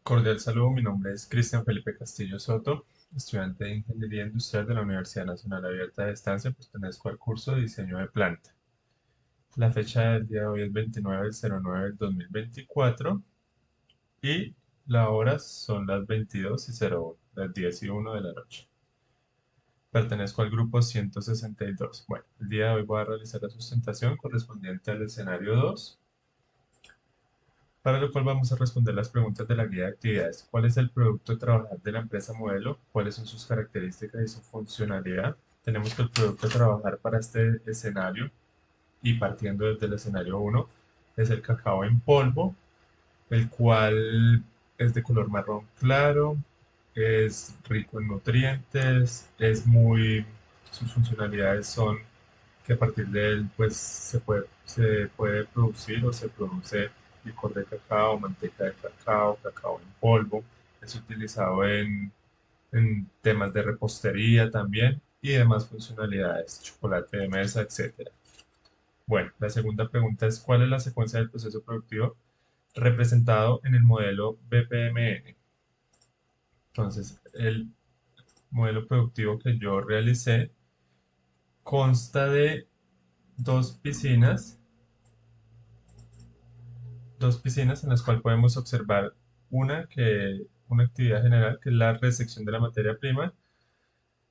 Cordial saludo, mi nombre es Cristian Felipe Castillo Soto, estudiante de Ingeniería Industrial de la Universidad Nacional Abierta de Estancia, pertenezco al curso de Diseño de Planta. La fecha del día de hoy es 29/09/2024 y la hora son las 22:01, las 10:01 de la noche. Pertenezco al grupo 162. Bueno, el día de hoy voy a realizar la sustentación correspondiente al escenario 2, para lo cual vamos a responder las preguntas de la guía de actividades. ¿Cuál es el producto a trabajar de la empresa modelo? ¿Cuáles son sus características y su funcionalidad? Tenemos que el producto a trabajar para este escenario, y partiendo desde el escenario 1, es el cacao en polvo, el cual es de color marrón claro, es rico en nutrientes, sus funcionalidades son que a partir de él pues se puede producir o se produce licor de cacao, manteca de cacao, cacao en polvo. Es utilizado en temas de repostería también y demás funcionalidades, chocolate de mesa, etcétera. Bueno, la segunda pregunta es: ¿cuál es la secuencia del proceso productivo representado en el modelo BPMN? Entonces, el modelo productivo que yo realicé consta de dos piscinas, dos piscinas en las cuales podemos observar una actividad general, que es la resección de la materia prima.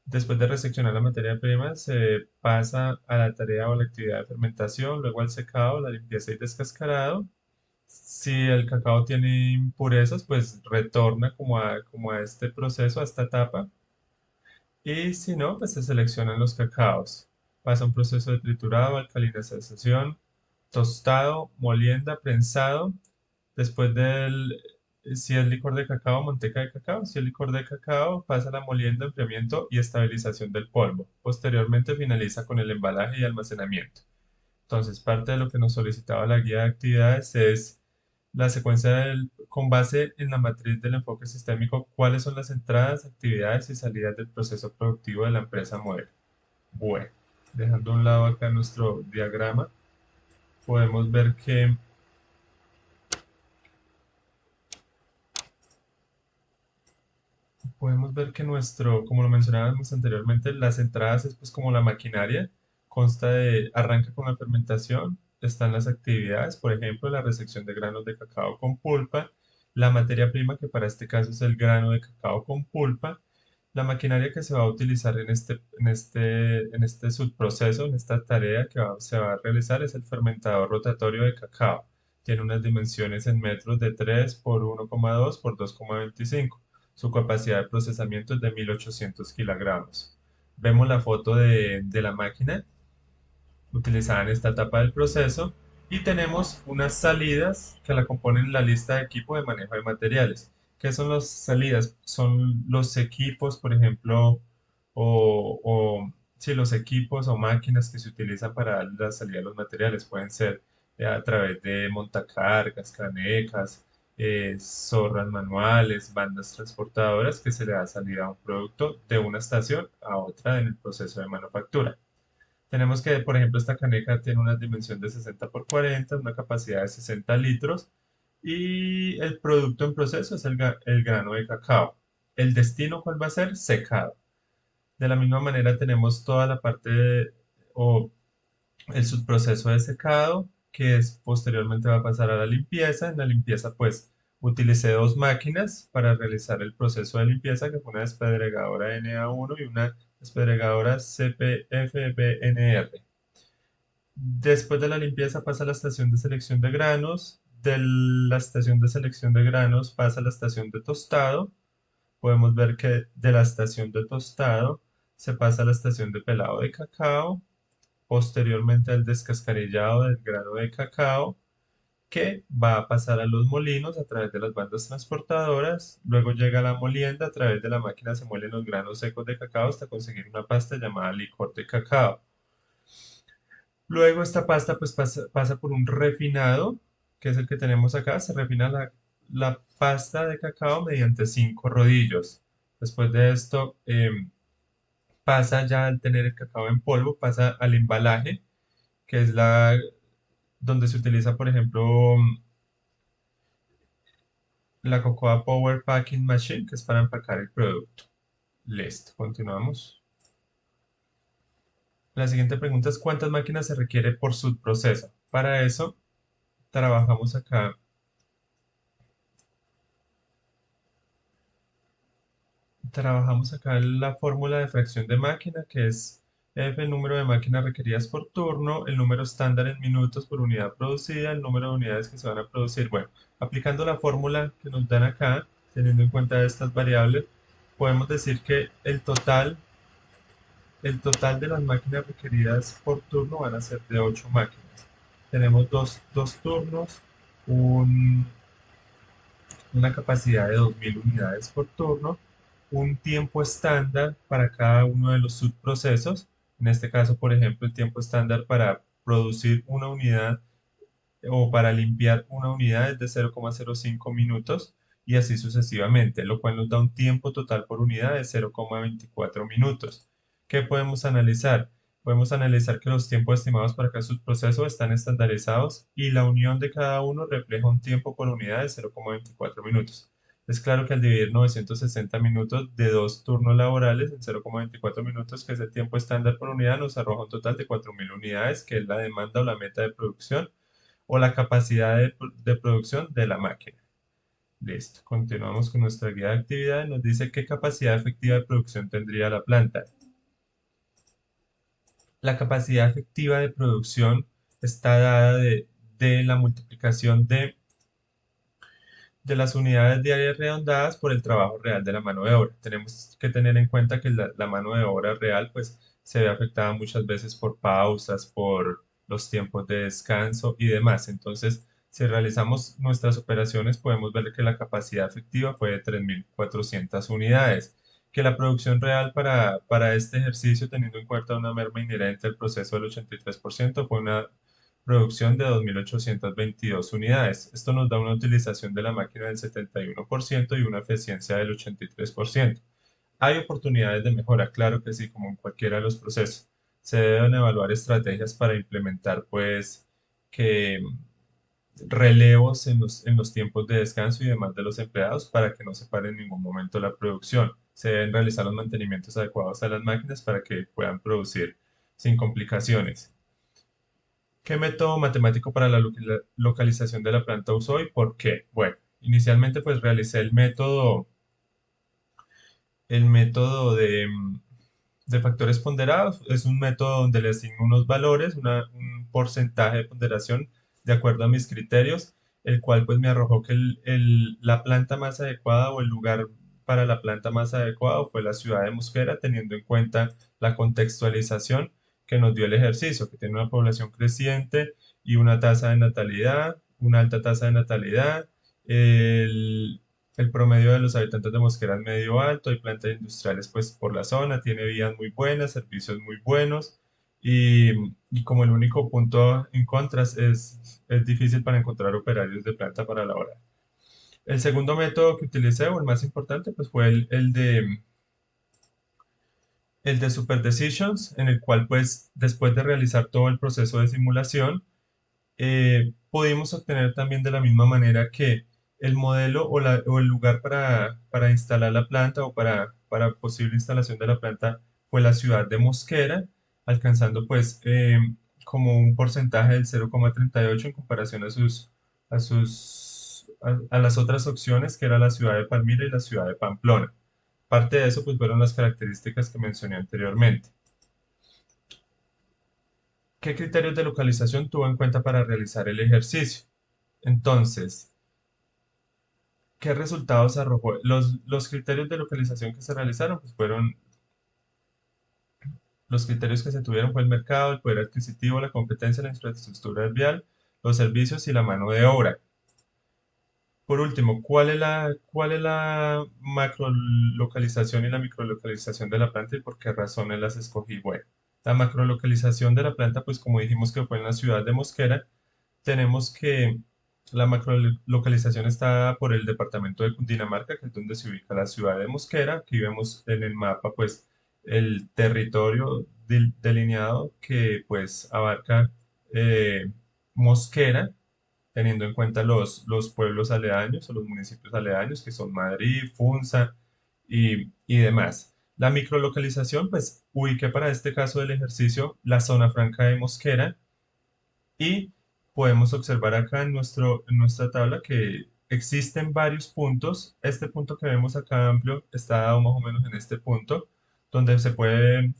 Después de reseccionar la materia prima, se pasa a la tarea o la actividad de fermentación, luego al secado, la limpieza y descascarado. Si el cacao tiene impurezas, pues retorna como a este proceso, a esta etapa. Y si no, pues se seleccionan los cacaos. Pasa un proceso de triturado, alcalinización, tostado, molienda, prensado. Después si es licor de cacao, manteca de cacao. Si es licor de cacao, pasa la molienda, enfriamiento y estabilización del polvo. Posteriormente finaliza con el embalaje y almacenamiento. Entonces, parte de lo que nos solicitaba la guía de actividades es la secuencia con base en la matriz del enfoque sistémico, cuáles son las entradas, actividades y salidas del proceso productivo de la empresa modelo. Bueno, dejando a un lado acá nuestro diagrama, podemos ver que como lo mencionábamos anteriormente, las entradas es pues como la maquinaria, arranca con la fermentación, están las actividades, por ejemplo, la resección de granos de cacao con pulpa, la materia prima, que para este caso es el grano de cacao con pulpa, la maquinaria que se va a utilizar en este subproceso, en esta tarea que se va a realizar, es el fermentador rotatorio de cacao. Tiene unas dimensiones en metros de 3 por 1,2 por 2,25. Su capacidad de procesamiento es de 1800 kilogramos. Vemos la foto de la máquina utilizada en esta etapa del proceso y tenemos unas salidas que la componen la lista de equipo de manejo de materiales. ¿Qué son las salidas? Son los equipos, por ejemplo, sí, los equipos o máquinas que se utilizan para la salida de los materiales. Pueden ser a través de montacargas, canecas, zorras manuales, bandas transportadoras, que se le da salida a un producto de una estación a otra en el proceso de manufactura. Tenemos que, por ejemplo, esta caneca tiene una dimensión de 60 por 40, una capacidad de 60 litros, y el producto en proceso es el grano de cacao. ¿El destino cuál va a ser? Secado. De la misma manera tenemos toda la parte o el subproceso de secado, que posteriormente va a pasar a la limpieza. En la limpieza, pues, utilicé dos máquinas para realizar el proceso de limpieza, que fue una despedregadora NA1 y una despedregadora CPFBNR. Después de la limpieza pasa a la estación de selección de granos. De la estación de selección de granos pasa a la estación de tostado. Podemos ver que de la estación de tostado se pasa a la estación de pelado de cacao, posteriormente al descascarillado del grano de cacao, que va a pasar a los molinos a través de las bandas transportadoras. Luego llega a la molienda, a través de la máquina se muelen los granos secos de cacao hasta conseguir una pasta llamada licor de cacao. Luego esta pasta pues pasa por un refinado, que es el que tenemos acá. Se refina la pasta de cacao mediante 5 rodillos. Después de esto, pasa ya al tener el cacao en polvo, pasa al embalaje, que es donde se utiliza, por ejemplo, La Cocoa Power Packing Machine, que es para empacar el producto. Listo, continuamos. La siguiente pregunta es ¿cuántas máquinas se requiere por subproceso? Para eso, trabajamos acá, trabajamos acá en la fórmula de fracción de máquina, que es F, el número de máquinas requeridas por turno, el número estándar en minutos por unidad producida, el número de unidades que se van a producir. Bueno, aplicando la fórmula que nos dan acá, teniendo en cuenta estas variables, podemos decir que el total de las máquinas requeridas por turno van a ser de 8 máquinas. Tenemos dos turnos, un- una capacidad de 2000 unidades por turno, un tiempo estándar para cada uno de los subprocesos. En este caso, por ejemplo, el tiempo estándar para producir una unidad o para limpiar una unidad es de 0,05 minutos y así sucesivamente, lo cual nos da un tiempo total por unidad de 0,24 minutos. ¿Qué podemos analizar? Podemos analizar que los tiempos estimados para cada subproceso están estandarizados y la unión de cada uno refleja un tiempo por unidad de 0,24 minutos. Es claro que al dividir 960 minutos de dos turnos laborales en 0,24 minutos, que es el tiempo estándar por unidad, nos arroja un total de 4000 unidades, que es la demanda o la meta de producción o la capacidad de producción de la máquina. Listo, continuamos con nuestra guía de actividades. Nos dice qué capacidad efectiva de producción tendría la planta. La capacidad efectiva de producción está dada de la multiplicación de las unidades diarias redondadas por el trabajo real de la mano de obra. Tenemos que tener en cuenta que la mano de obra real pues se ve afectada muchas veces por pausas, por los tiempos de descanso y demás. Entonces, si realizamos nuestras operaciones, podemos ver que la capacidad efectiva fue de 3400 unidades, que la producción real para este ejercicio, teniendo en cuenta una merma inherente al proceso del 83%, fue una producción de 2.822 unidades. Esto nos da una utilización de la máquina del 71% y una eficiencia del 83%. Hay oportunidades de mejora, claro que sí, como en cualquiera de los procesos. Se deben evaluar estrategias para implementar, pues, que relevos en los tiempos de descanso y demás de los empleados para que no se pare en ningún momento la producción. Se deben realizar los mantenimientos adecuados a las máquinas para que puedan producir sin complicaciones. ¿Qué método matemático para la localización de la planta usó y por qué? Bueno, inicialmente pues realicé el método de factores ponderados. Es un método donde le asigno unos valores, un porcentaje de ponderación de acuerdo a mis criterios, el cual pues me arrojó que la planta más adecuada o el lugar para la planta más adecuado fue la ciudad de Mosquera, teniendo en cuenta la contextualización que nos dio el ejercicio, que tiene una población creciente y una tasa de natalidad, una alta tasa de natalidad. El promedio de los habitantes de Mosquera es medio alto, hay plantas industriales pues por la zona, tiene vías muy buenas, servicios muy buenos y, y como el único punto en contras es difícil para encontrar operarios de planta para la hora. El segundo método que utilicé, o el más importante, pues fue el de Super Decisions, en el cual pues después de realizar todo el proceso de simulación, pudimos obtener también de la misma manera que el modelo o el lugar para instalar la planta o para posible instalación de la planta fue la ciudad de Mosquera, alcanzando pues como un porcentaje del 0,38 en comparación a las otras opciones que era la ciudad de Palmira y la ciudad de Pamplona. Parte de eso pues fueron las características que mencioné anteriormente. ¿Qué criterios de localización tuvo en cuenta para realizar el ejercicio? Entonces, ¿qué resultados arrojó? Los criterios de localización que se realizaron, pues fueron, los criterios que se tuvieron fue el mercado, el poder adquisitivo, la competencia, la infraestructura vial, los servicios y la mano de obra. Por último, ¿cuál es la macrolocalización y la microlocalización de la planta y por qué razones las escogí? Bueno, la macrolocalización de la planta, pues como dijimos que fue en la ciudad de Mosquera, tenemos que la macrolocalización está por el departamento de Cundinamarca, que es donde se ubica la ciudad de Mosquera. Aquí vemos en el mapa, pues, el territorio delineado que, pues, abarca Mosquera. teniendo en cuenta los pueblos aledaños o los municipios aledaños, que son Madrid, Funza y demás. La microlocalización, pues ubiqué para este caso del ejercicio la zona franca de Mosquera y podemos observar acá en nuestra tabla que existen varios puntos. Este punto que vemos acá amplio está dado más o menos en este punto, donde se puede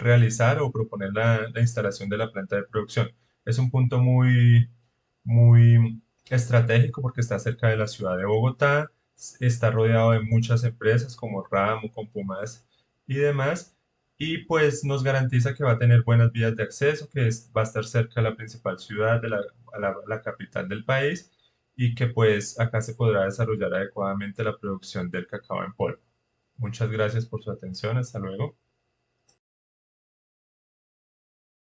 realizar o proponer la instalación de la planta de producción. Es un punto muy estratégico porque está cerca de la ciudad de Bogotá, está rodeado de muchas empresas como Ramo, Compumas y demás, y pues nos garantiza que va a tener buenas vías de acceso, va a estar cerca de la principal ciudad, la capital del país, y que pues acá se podrá desarrollar adecuadamente la producción del cacao en polvo. Muchas gracias por su atención, hasta luego.